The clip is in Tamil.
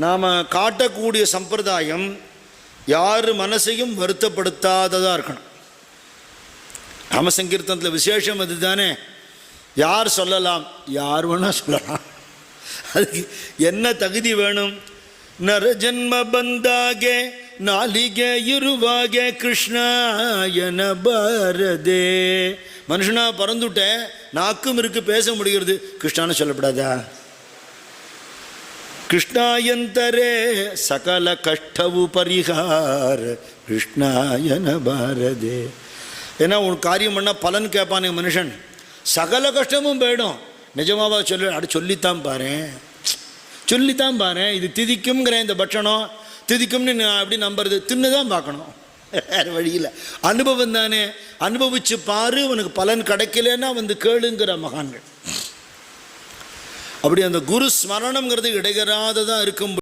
நாம் காட்டக்கூடிய சம்பிரதாயம் யார் மனசையும் வருத்தப்படுத்தாததாக இருக்கணும். நாமசங்கீர்த்தனத்தில் விசேஷம் அது தானே. யார் சொல்லலாம்? யார் வேணால் சொல்லலாம். அதுக்கு என்ன தகுதி வேணும்? நரஜன்ம பந்தாகே நாளிகே இருவாகே கிருஷ்ணாயன பாரதே. மனுஷனா பறந்துட்டேன், நாக்கும் இருக்கு, பேச முடிகிறது, கிருஷ்ணான்னு சொல்லப்படாதா? கிருஷ்ணாயந்தரே சகல கஷ்டவு பரிகார கிருஷ்ணாயன பாரதே. ஏன்னா ஒரு காரியம் பண்ணால் பலன் கேட்பானே மனுஷன், சகல கஷ்டமும் போயிடும். நிஜமாவா சொல்லித்தான் பாரு, சொல்லித்தான் பாரு. இது திதிக்கும்ங்கிற இந்த பட்சணம் திதிக்கும்னு நான் எப்படி நம்புறது? தின்னு தான் பார்க்கணும், வேறு வழியில். அனுபவம் தானே, அனுபவிச்சு பாரு, உனக்கு பலன் கிடைக்கலன்னா வந்து கேளுங்கிற மகான்கள். அப்படி அந்த குரு ஸ்மரணம்ங்கிறது இடையறாததான் இருக்கும்.